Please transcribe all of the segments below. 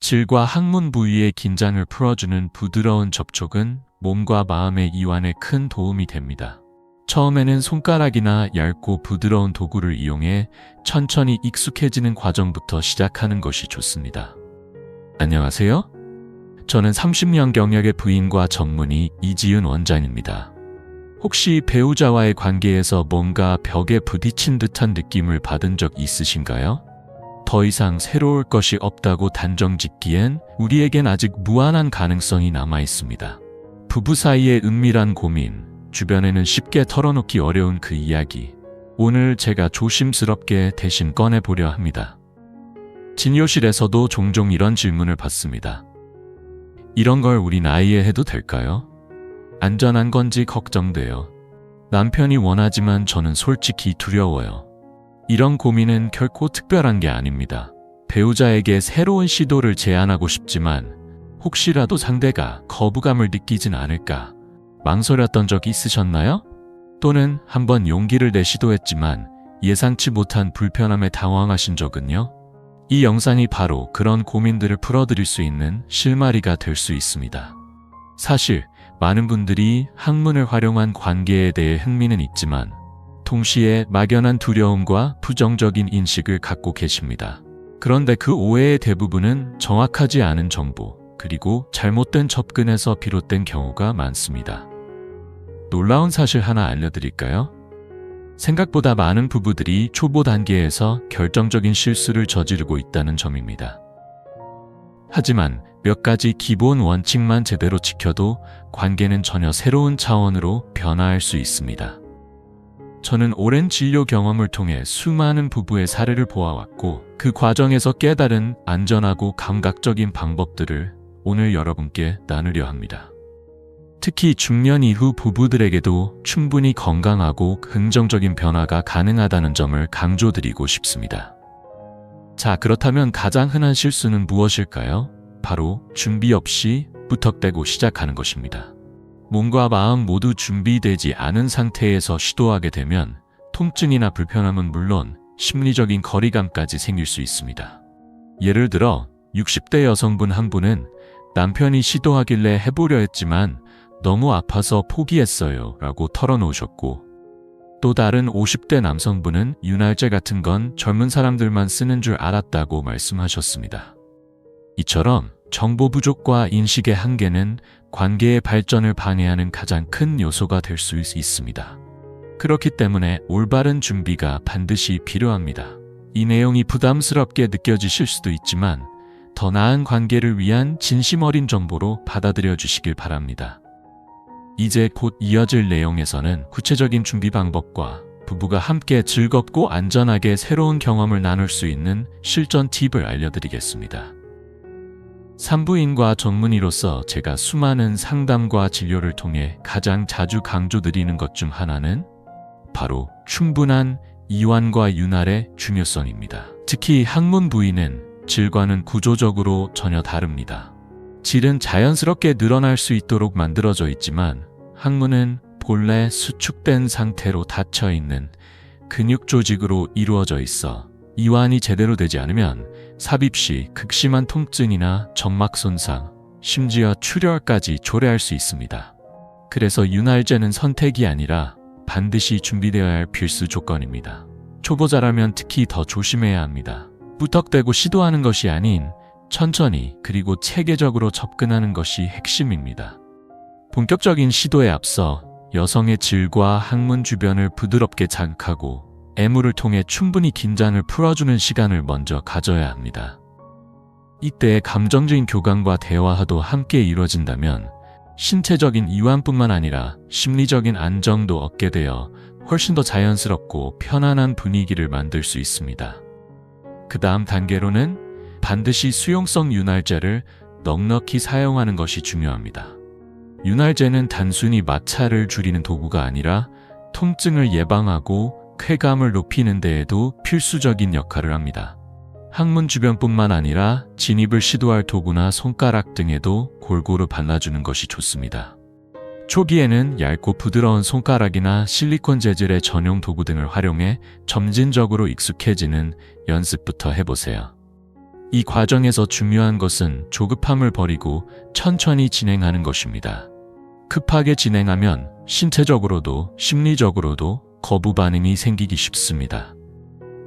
질과 항문 부위의 긴장을 풀어주는 부드러운 접촉은 몸과 마음의 이완에 큰 도움이 됩니다. 처음에는 손가락이나 얇고 부드러운 도구를 이용해 천천히 익숙해지는 과정부터 시작하는 것이 좋습니다. 안녕하세요. 저는 30년 경력의 부인과 전문의 이지은 원장입니다. 혹시 배우자와의 관계에서 뭔가 벽에 부딪힌 듯한 느낌을 받은 적 있으신가요? 더 이상 새로울 것이 없다고 단정 짓기엔 우리에겐 아직 무한한 가능성이 남아 있습니다. 부부 사이의 은밀한 고민, 주변에는 쉽게 털어놓기 어려운 그 이야기. 오늘 제가 조심스럽게 대신 꺼내보려 합니다. 진료실에서도 종종 이런 질문을 받습니다. 이런 걸 우리 나이에 해도 될까요? 안전한 건지 걱정돼요. 남편이 원하지만 저는 솔직히 두려워요. 이런 고민은 결코 특별한 게 아닙니다. 배우자에게 새로운 시도를 제안하고 싶지만 혹시라도 상대가 거부감을 느끼진 않을까 망설였던 적 있으셨나요? 또는 한번 용기를 내 시도했지만 예상치 못한 불편함에 당황하신 적은요? 이 영상이 바로 그런 고민들을 풀어드릴 수 있는 실마리가 될 수 있습니다. 사실 많은 분들이 학문을 활용한 관계에 대해 흥미는 있지만 동시에 막연한 두려움과 부정적인 인식을 갖고 계십니다. 그런데 그 오해의 대부분은 정확하지 않은 정보, 그리고 잘못된 접근에서 비롯된 경우가 많습니다. 놀라운 사실 하나 알려드릴까요? 생각보다 많은 부부들이 초보 단계에서 결정적인 실수를 저지르고 있다는 점입니다. 하지만 몇 가지 기본 원칙만 제대로 지켜도 관계는 전혀 새로운 차원으로 변화할 수 있습니다. 저는 오랜 진료 경험을 통해 수많은 부부의 사례를 보아왔고 그 과정에서 깨달은 안전하고 감각적인 방법들을 오늘 여러분께 나누려 합니다. 특히 중년 이후 부부들에게도 충분히 건강하고 긍정적인 변화가 가능하다는 점을 강조드리고 싶습니다. 자, 그렇다면 가장 흔한 실수는 무엇일까요? 바로 준비 없이 무턱대고 시작하는 것입니다. 몸과 마음 모두 준비되지 않은 상태에서 시도하게 되면 통증이나 불편함은 물론 심리적인 거리감까지 생길 수 있습니다. 예를 들어 60대 여성분 한 분은 남편이 시도하길래 해보려 했지만 너무 아파서 포기했어요 라고 털어놓으셨고, 또 다른 50대 남성분은 윤활제 같은 건 젊은 사람들만 쓰는 줄 알았다고 말씀하셨습니다. 이처럼 정보 부족과 인식의 한계는 관계의 발전을 방해하는 가장 큰 요소가 될 수 있습니다. 그렇기 때문에 올바른 준비가 반드시 필요합니다. 이 내용이 부담스럽게 느껴지실 수도 있지만 더 나은 관계를 위한 진심 어린 정보로 받아들여 주시길 바랍니다. 이제 곧 이어질 내용에서는 구체적인 준비 방법과 부부가 함께 즐겁고 안전하게 새로운 경험을 나눌 수 있는 실전 팁을 알려드리겠습니다. 산부인과 전문의로서 제가 수많은 상담과 진료를 통해 가장 자주 강조드리는 것 중 하나는 바로 충분한 이완과 윤활의 중요성입니다. 특히 항문 부위는 질과는 구조적으로 전혀 다릅니다. 질은 자연스럽게 늘어날 수 있도록 만들어져 있지만 항문은 본래 수축된 상태로 닫혀 있는 근육 조직으로 이루어져 있어 이완이 제대로 되지 않으면 삽입 시 극심한 통증이나 점막 손상, 심지어 출혈까지 초래할 수 있습니다. 그래서 윤활제는 선택이 아니라 반드시 준비되어야 할 필수 조건입니다. 초보자라면 특히 더 조심해야 합니다. 무턱대고 시도하는 것이 아닌 천천히 그리고 체계적으로 접근하는 것이 핵심입니다. 본격적인 시도에 앞서 여성의 질과 항문 주변을 부드럽게 자극하고 애무를 통해 충분히 긴장을 풀어주는 시간을 먼저 가져야 합니다. 이때 감정적인 교감과 대화도 함께 이루어진다면 신체적인 이완뿐만 아니라 심리적인 안정도 얻게 되어 훨씬 더 자연스럽고 편안한 분위기를 만들 수 있습니다. 그 다음 단계로는 반드시 수용성 윤활제를 넉넉히 사용하는 것이 중요합니다. 윤활제는 단순히 마찰을 줄이는 도구가 아니라 통증을 예방하고 쾌감을 높이는 데에도 필수적인 역할을 합니다. 항문 주변뿐만 아니라 진입을 시도할 도구나 손가락 등에도 골고루 발라주는 것이 좋습니다. 초기에는 얇고 부드러운 손가락이나 실리콘 재질의 전용 도구 등을 활용해 점진적으로 익숙해지는 연습부터 해보세요. 이 과정에서 중요한 것은 조급함을 버리고 천천히 진행하는 것입니다. 급하게 진행하면 신체적으로도 심리적으로도 거부 반응이 생기기 쉽습니다.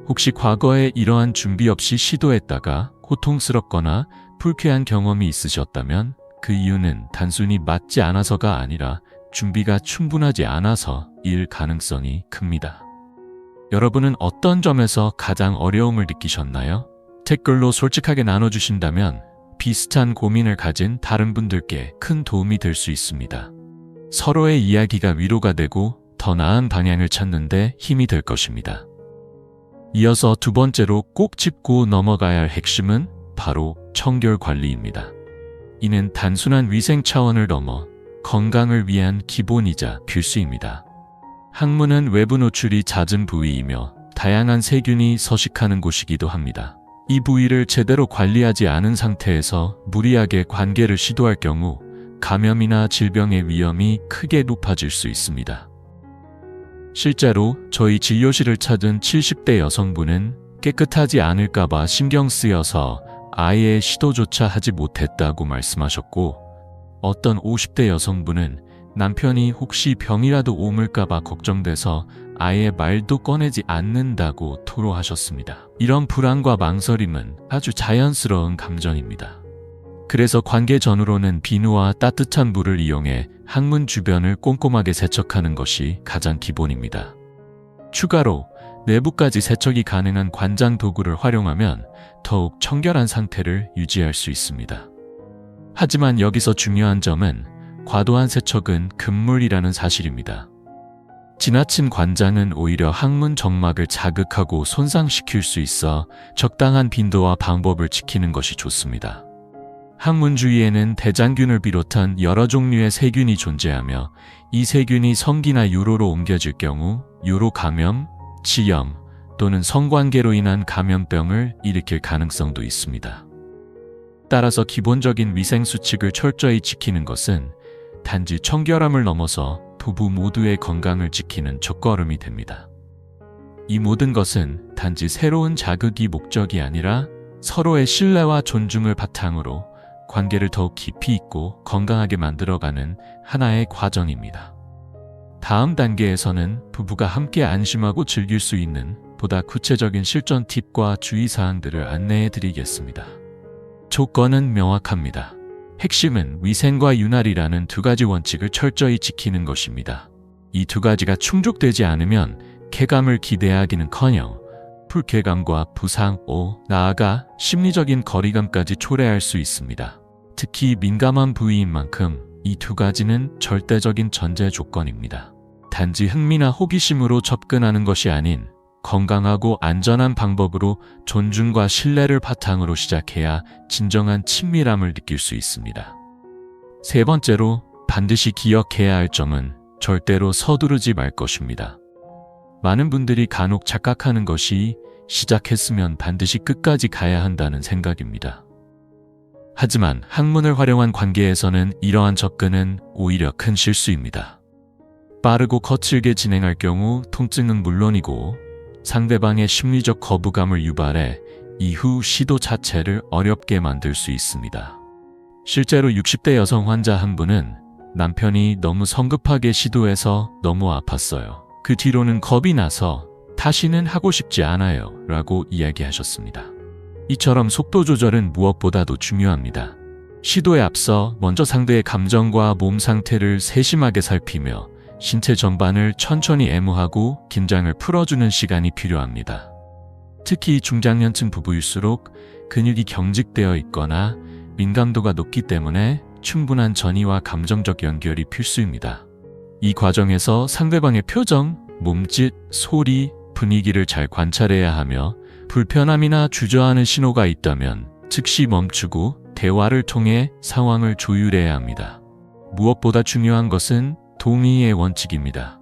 혹시 과거에 이러한 준비 없이 시도했다가 고통스럽거나 불쾌한 경험이 있으셨다면 그 이유는 단순히 맞지 않아서가 아니라 준비가 충분하지 않아서일 가능성이 큽니다. 여러분은 어떤 점에서 가장 어려움을 느끼셨나요? 댓글로 솔직하게 나눠주신다면 비슷한 고민을 가진 다른 분들께 큰 도움이 될 수 있습니다. 서로의 이야기가 위로가 되고 더 나은 방향을 찾는 데 힘이 될 것입니다. 이어서 두 번째로 꼭 짚고 넘어가야 할 핵심은 바로 청결 관리입니다. 이는 단순한 위생 차원을 넘어 건강을 위한 기본이자 필수입니다. 항문은 외부 노출이 잦은 부위이며 다양한 세균이 서식하는 곳이기도 합니다. 이 부위를 제대로 관리하지 않은 상태에서 무리하게 관계를 시도할 경우 감염이나 질병의 위험이 크게 높아질 수 있습니다. 실제로 저희 진료실을 찾은 70대 여성분은 깨끗하지 않을까봐 신경 쓰여서 아예 시도조차 하지 못했다고 말씀하셨고, 어떤 50대 여성분은 남편이 혹시 병이라도 옮을까봐 걱정돼서 아예 말도 꺼내지 않는다고 토로하셨습니다. 이런 불안과 망설임은 아주 자연스러운 감정입니다. 그래서 관계 전후로는 비누와 따뜻한 물을 이용해 항문 주변을 꼼꼼하게 세척하는 것이 가장 기본입니다. 추가로 내부까지 세척이 가능한 관장 도구를 활용하면 더욱 청결한 상태를 유지할 수 있습니다. 하지만 여기서 중요한 점은 과도한 세척은 금물이라는 사실입니다. 지나친 관장은 오히려 항문 정막을 자극하고 손상시킬 수 있어 적당한 빈도와 방법을 지키는 것이 좋습니다. 항문 주위에는 대장균을 비롯한 여러 종류의 세균이 존재하며 이 세균이 성기나 요로로 옮겨질 경우 요로 감염, 치염 또는 성관계로 인한 감염병을 일으킬 가능성도 있습니다. 따라서 기본적인 위생 수칙을 철저히 지키는 것은 단지 청결함을 넘어서 부부 모두의 건강을 지키는 첫걸음이 됩니다. 이 모든 것은 단지 새로운 자극이 목적이 아니라 서로의 신뢰와 존중을 바탕으로 관계를 더욱 깊이 있고 건강하게 만들어가는 하나의 과정입니다. 다음 단계에서는 부부가 함께 안심하고 즐길 수 있는 보다 구체적인 실전 팁과 주의사항들을 안내해 드리겠습니다. 조건은 명확합니다. 핵심은 위생과 윤활이라는 두 가지 원칙을 철저히 지키는 것입니다. 이 두 가지가 충족되지 않으면 쾌감을 기대하기는커녕 불쾌감과 부상, 나아가 심리적인 거리감까지 초래할 수 있습니다. 특히 민감한 부위인 만큼 이 두 가지는 절대적인 전제 조건입니다. 단지 흥미나 호기심으로 접근하는 것이 아닌 건강하고 안전한 방법으로 존중과 신뢰를 바탕으로 시작해야 진정한 친밀함을 느낄 수 있습니다. 세 번째로 반드시 기억해야 할 점은 절대로 서두르지 말 것입니다. 많은 분들이 간혹 착각하는 것이 시작했으면 반드시 끝까지 가야 한다는 생각입니다. 하지만 항문을 활용한 관계에서는 이러한 접근은 오히려 큰 실수입니다. 빠르고 거칠게 진행할 경우 통증은 물론이고 상대방의 심리적 거부감을 유발해 이후 시도 자체를 어렵게 만들 수 있습니다. 실제로 60대 여성 환자 한 분은 남편이 너무 성급하게 시도해서 너무 아팠어요. 그 뒤로는 겁이 나서 다시는 하고 싶지 않아요 라고 이야기하셨습니다. 이처럼 속도 조절은 무엇보다도 중요합니다. 시도에 앞서 먼저 상대의 감정과 몸 상태를 세심하게 살피며 신체 전반을 천천히 애무하고 긴장을 풀어주는 시간이 필요합니다. 특히 중장년층 부부일수록 근육이 경직되어 있거나 민감도가 높기 때문에 충분한 전이와 감정적 연결이 필수입니다. 이 과정에서 상대방의 표정, 몸짓, 소리, 분위기를 잘 관찰해야 하며 불편함이나 주저하는 신호가 있다면 즉시 멈추고 대화를 통해 상황을 조율해야 합니다. 무엇보다 중요한 것은 동의의 원칙입니다.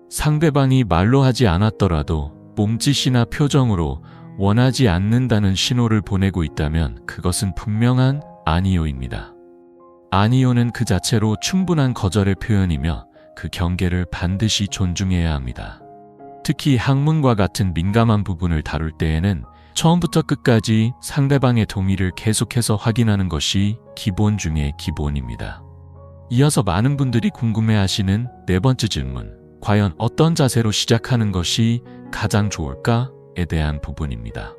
상대방이 말로 하지 않았더라도 몸짓이나 표정으로 원하지 않는다는 신호를 보내고 있다면 그것은 분명한 아니요입니다. 아니요는 그 자체로 충분한 거절의 표현이며 그 경계를 반드시 존중해야 합니다. 특히 항문과 같은 민감한 부분을 다룰 때에는 처음부터 끝까지 상대방의 동의를 계속해서 확인하는 것이 기본 중의 기본입니다. 이어서 많은 분들이 궁금해하시는 네 번째 질문, 과연 어떤 자세로 시작하는 것이 가장 좋을까에 대한 부분입니다.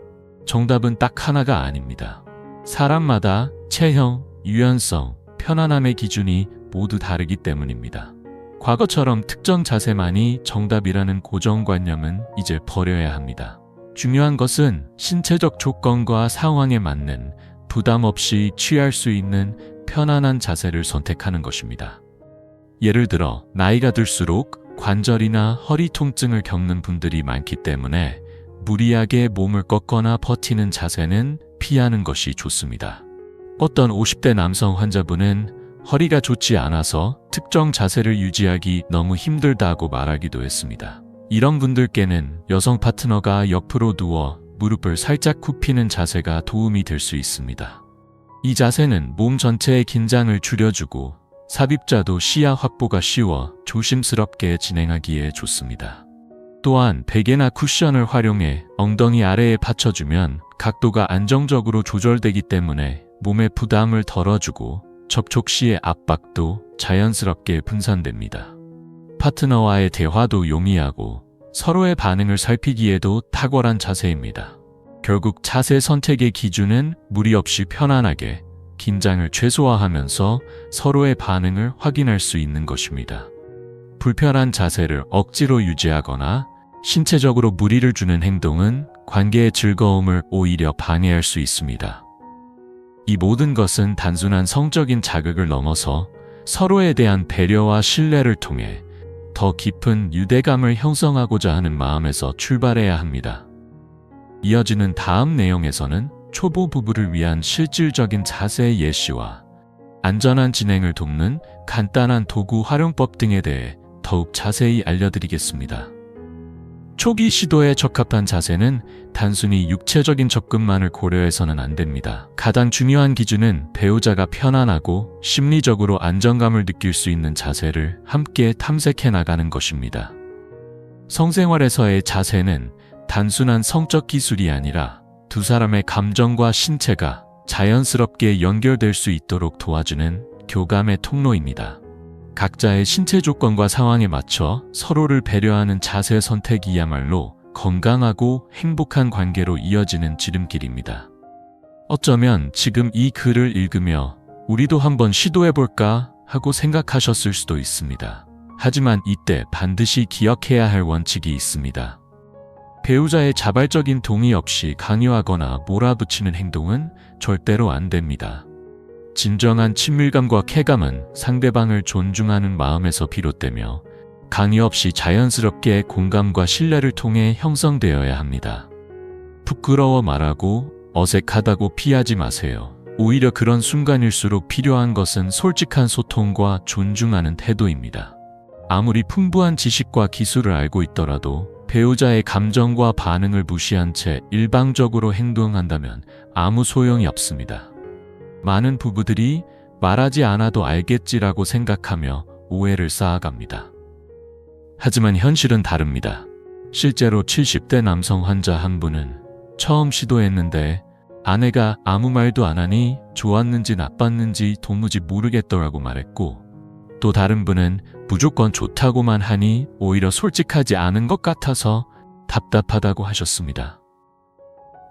정답은 딱 하나가 아닙니다. 사람마다 체형, 유연성, 편안함의 기준이 모두 다르기 때문입니다. 과거처럼 특정 자세만이 정답이라는 고정관념은 이제 버려야 합니다. 중요한 것은 신체적 조건과 상황에 맞는 부담 없이 취할 수 있는 편안한 자세를 선택하는 것입니다. 예를 들어 나이가 들수록 관절이나 허리 통증을 겪는 분들이 많기 때문에 무리하게 몸을 꺾거나 버티는 자세는 피하는 것이 좋습니다. 어떤 50대 남성 환자분은 허리가 좋지 않아서 특정 자세를 유지하기 너무 힘들다고 말하기도 했습니다. 이런 분들께는 여성 파트너가 옆으로 누워 무릎을 살짝 굽히는 자세가 도움이 될 수 있습니다. 이 자세는 몸 전체의 긴장을 줄여주고 삽입자도 시야 확보가 쉬워 조심스럽게 진행하기에 좋습니다. 또한 베개나 쿠션을 활용해 엉덩이 아래에 받쳐주면 각도가 안정적으로 조절되기 때문에 몸의 부담을 덜어주고 접촉 시의 압박도 자연스럽게 분산됩니다. 파트너와의 대화도 용이하고 서로의 반응을 살피기에도 탁월한 자세입니다. 결국 자세 선택의 기준은 무리 없이 편안하게 긴장을 최소화하면서 서로의 반응을 확인할 수 있는 것입니다. 불편한 자세를 억지로 유지하거나 신체적으로 무리를 주는 행동은 관계의 즐거움을 오히려 방해할 수 있습니다. 이 모든 것은 단순한 성적인 자극을 넘어서 서로에 대한 배려와 신뢰를 통해 더 깊은 유대감을 형성하고자 하는 마음에서 출발해야 합니다. 이어지는 다음 내용에서는 초보 부부를 위한 실질적인 자세 예시와 안전한 진행을 돕는 간단한 도구 활용법 등에 대해 더욱 자세히 알려드리겠습니다. 초기 시도에 적합한 자세는 단순히 육체적인 접근만을 고려해서는 안 됩니다. 가장 중요한 기준은 배우자가 편안하고 심리적으로 안정감을 느낄 수 있는 자세를 함께 탐색해 나가는 것입니다. 성생활에서의 자세는 단순한 성적 기술이 아니라 두 사람의 감정과 신체가 자연스럽게 연결될 수 있도록 도와주는 교감의 통로입니다. 각자의 신체 조건과 상황에 맞춰 서로를 배려하는 자세 선택이야말로 건강하고 행복한 관계로 이어지는 지름길입니다. 어쩌면 지금 이 글을 읽으며 우리도 한번 시도해볼까 하고 생각하셨을 수도 있습니다. 하지만 이때 반드시 기억해야 할 원칙이 있습니다. 배우자의 자발적인 동의 없이 강요하거나 몰아붙이는 행동은 절대로 안 됩니다. 진정한 친밀감과 쾌감은 상대방을 존중하는 마음에서 비롯되며 강요 없이 자연스럽게 공감과 신뢰를 통해 형성되어야 합니다. 부끄러워 말하고 어색하다고 피하지 마세요. 오히려 그런 순간일수록 필요한 것은 솔직한 소통과 존중하는 태도입니다. 아무리 풍부한 지식과 기술을 알고 있더라도 배우자의 감정과 반응을 무시한 채 일방적으로 행동한다면 아무 소용이 없습니다. 많은 부부들이 말하지 않아도 알겠지라고 생각하며 오해를 쌓아갑니다. 하지만 현실은 다릅니다. 실제로 70대 남성 환자 한 분은 처음 시도했는데 아내가 아무 말도 안 하니 좋았는지 나빴는지 도무지 모르겠더라고 말했고, 또 다른 분은 무조건 좋다고만 하니 오히려 솔직하지 않은 것 같아서 답답하다고 하셨습니다.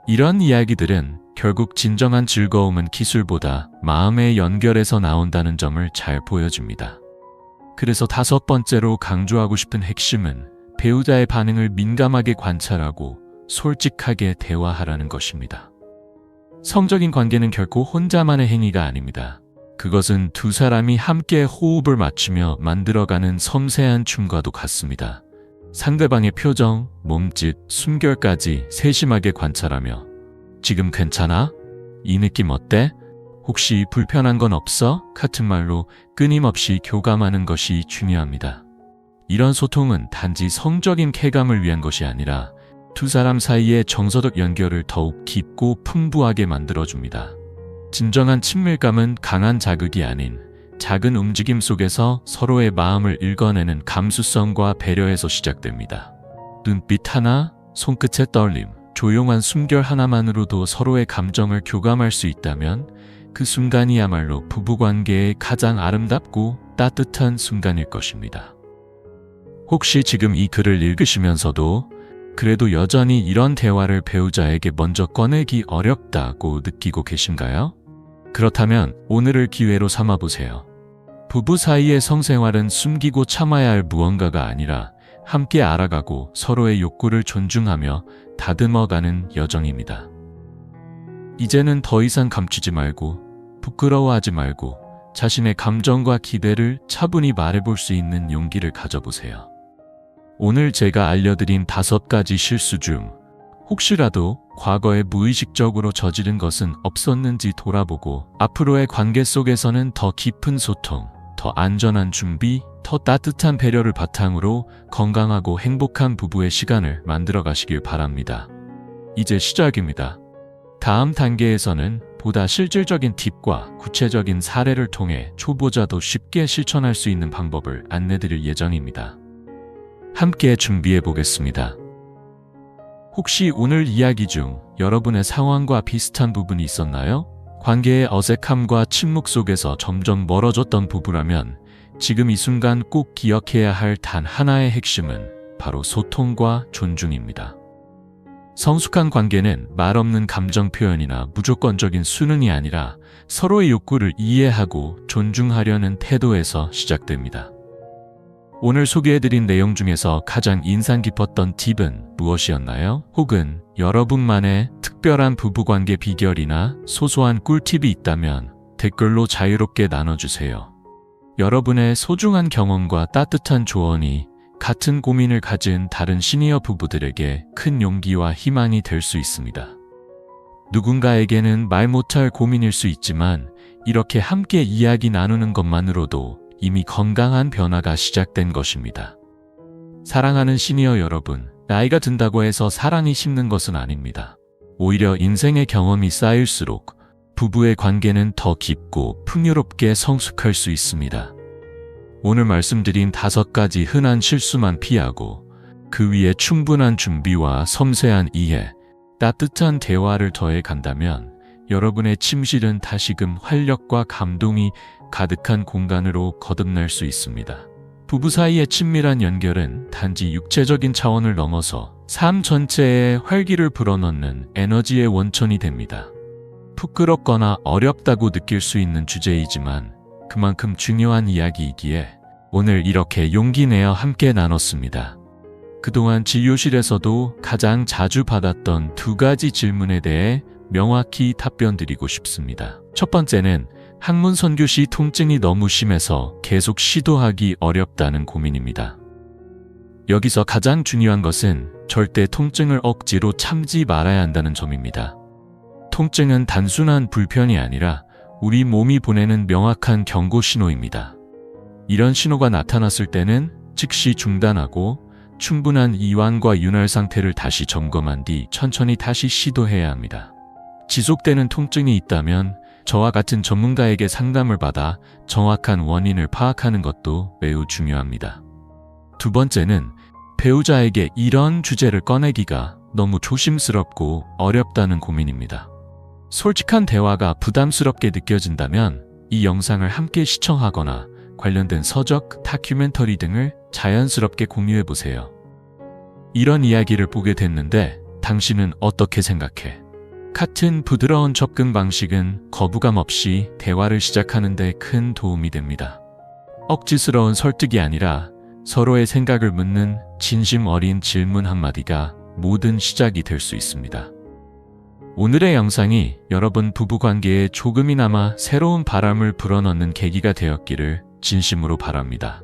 이런 이야기들은 결국 진정한 즐거움은 기술보다 마음의 연결에서 나온다는 점을 잘 보여줍니다. 그래서 다섯 번째로 강조하고 싶은 핵심은 배우자의 반응을 민감하게 관찰하고 솔직하게 대화하라는 것입니다. 성적인 관계는 결코 혼자만의 행위가 아닙니다. 그것은 두 사람이 함께 호흡을 맞추며 만들어가는 섬세한 춤과도 같습니다. 상대방의 표정, 몸짓, 숨결까지 세심하게 관찰하며 지금 괜찮아? 이 느낌 어때? 혹시 불편한 건 없어? 같은 말로 끊임없이 교감하는 것이 중요합니다. 이런 소통은 단지 성적인 쾌감을 위한 것이 아니라 두 사람 사이의 정서적 연결을 더욱 깊고 풍부하게 만들어줍니다. 진정한 친밀감은 강한 자극이 아닌 작은 움직임 속에서 서로의 마음을 읽어내는 감수성과 배려에서 시작됩니다. 눈빛 하나, 손끝의 떨림, 조용한 숨결 하나만으로도 서로의 감정을 교감할 수 있다면 그 순간이야말로 부부관계의 가장 아름답고 따뜻한 순간일 것입니다. 혹시 지금 이 글을 읽으시면서도 그래도 여전히 이런 대화를 배우자에게 먼저 꺼내기 어렵다고 느끼고 계신가요? 그렇다면 오늘을 기회로 삼아보세요. 부부 사이의 성생활은 숨기고 참아야 할 무언가가 아니라 함께 알아가고 서로의 욕구를 존중하며 다듬어가는 여정입니다. 이제는 더 이상 감추지 말고 부끄러워하지 말고 자신의 감정과 기대를 차분히 말해볼 수 있는 용기를 가져보세요. 오늘 제가 알려드린 5가지 실수 중 혹시라도 과거에 무의식적으로 저지른 것은 없었는지 돌아보고 앞으로의 관계 속에서는 더 깊은 소통, 더 안전한 준비, 더 따뜻한 배려를 바탕으로 건강하고 행복한 부부의 시간을 만들어 가시길 바랍니다. 이제 시작입니다. 다음 단계에서는 보다 실질적인 팁과 구체적인 사례를 통해 초보자도 쉽게 실천할 수 있는 방법을 안내드릴 예정입니다. 함께 준비해 보겠습니다. 혹시 오늘 이야기 중 여러분의 상황과 비슷한 부분이 있었나요? 관계의 어색함과 침묵 속에서 점점 멀어졌던 부부라면 지금 이 순간 꼭 기억해야 할 단 하나의 핵심은 바로 소통과 존중입니다. 성숙한 관계는 말 없는 감정 표현이나 무조건적인 수능이 아니라 서로의 욕구를 이해하고 존중하려는 태도에서 시작됩니다. 오늘 소개해드린 내용 중에서 가장 인상 깊었던 팁은 무엇이었나요? 혹은 여러분만의 특별한 부부관계 비결이나 소소한 꿀팁이 있다면 댓글로 자유롭게 나눠주세요. 여러분의 소중한 경험과 따뜻한 조언이 같은 고민을 가진 다른 시니어 부부들에게 큰 용기와 희망이 될 수 있습니다. 누군가에게는 말 못할 고민일 수 있지만 이렇게 함께 이야기 나누는 것만으로도 이미 건강한 변화가 시작된 것입니다. 사랑하는 시니어 여러분, 나이가 든다고 해서 사랑이 식는 것은 아닙니다. 오히려 인생의 경험이 쌓일수록 부부의 관계는 더 깊고 풍요롭게 성숙할 수 있습니다. 오늘 말씀드린 5가지 흔한 실수만 피하고 그 위에 충분한 준비와 섬세한 이해, 따뜻한 대화를 더해 간다면 여러분의 침실은 다시금 활력과 감동이 가득한 공간으로 거듭날 수 있습니다. 부부 사이의 친밀한 연결은 단지 육체적인 차원을 넘어서 삶 전체에 활기를 불어넣는 에너지의 원천이 됩니다. 부끄럽거나 어렵다고 느낄 수 있는 주제이지만 그만큼 중요한 이야기이기에 오늘 이렇게 용기 내어 함께 나눴습니다. 그동안 진료실에서도 가장 자주 받았던 2가지 질문에 대해 명확히 답변드리고 싶습니다. 첫 번째는 항문 선교 시 통증이 너무 심해서 계속 시도하기 어렵다는 고민입니다. 여기서 가장 중요한 것은 절대 통증을 억지로 참지 말아야 한다는 점입니다. 통증은 단순한 불편이 아니라 우리 몸이 보내는 명확한 경고 신호입니다. 이런 신호가 나타났을 때는 즉시 중단하고 충분한 이완과 윤활 상태를 다시 점검한 뒤 천천히 다시 시도해야 합니다. 지속되는 통증이 있다면 저와 같은 전문가에게 상담을 받아 정확한 원인을 파악하는 것도 매우 중요합니다. 두 번째는 배우자에게 이런 주제를 꺼내기가 너무 조심스럽고 어렵다는 고민입니다. 솔직한 대화가 부담스럽게 느껴진다면 이 영상을 함께 시청하거나 관련된 서적, 다큐멘터리 등을 자연스럽게 공유해보세요. 이런 이야기를 보게 됐는데 당신은 어떻게 생각해? 같은 부드러운 접근 방식은 거부감 없이 대화를 시작하는 데 큰 도움이 됩니다. 억지스러운 설득이 아니라 서로의 생각을 묻는 진심 어린 질문 한마디가 모든 시작이 될 수 있습니다. 오늘의 영상이 여러분 부부관계에 조금이나마 새로운 바람을 불어넣는 계기가 되었기를 진심으로 바랍니다.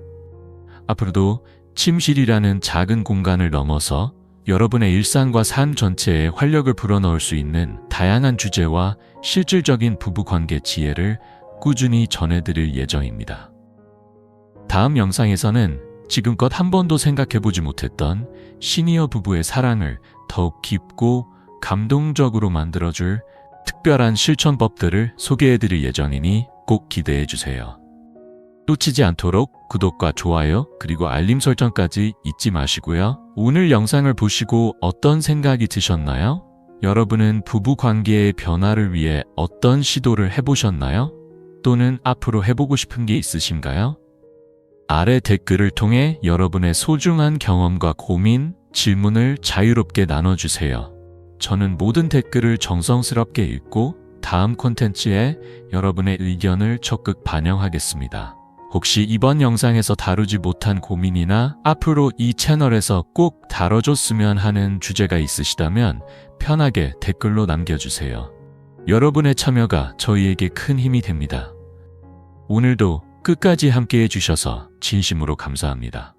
앞으로도 침실이라는 작은 공간을 넘어서 여러분의 일상과 삶 전체에 활력을 불어넣을 수 있는 다양한 주제와 실질적인 부부관계 지혜를 꾸준히 전해드릴 예정입니다. 다음 영상에서는 지금껏 한 번도 생각해보지 못했던 시니어 부부의 사랑을 더욱 깊고 감동적으로 만들어줄 특별한 실천법들을 소개해드릴 예정이니 꼭 기대해주세요. 놓치지 않도록 구독과 좋아요 그리고 알림 설정까지 잊지 마시고요. 오늘 영상을 보시고 어떤 생각이 드셨나요? 여러분은 부부 관계의 변화를 위해 어떤 시도를 해보셨나요? 또는 앞으로 해보고 싶은 게 있으신가요? 아래 댓글을 통해 여러분의 소중한 경험과 고민, 질문을 자유롭게 나눠주세요. 저는 모든 댓글을 정성스럽게 읽고 다음 콘텐츠에 여러분의 의견을 적극 반영하겠습니다. 혹시 이번 영상에서 다루지 못한 고민이나 앞으로 이 채널에서 꼭 다뤄줬으면 하는 주제가 있으시다면 편하게 댓글로 남겨주세요. 여러분의 참여가 저희에게 큰 힘이 됩니다. 오늘도 끝까지 함께 해주셔서 진심으로 감사합니다.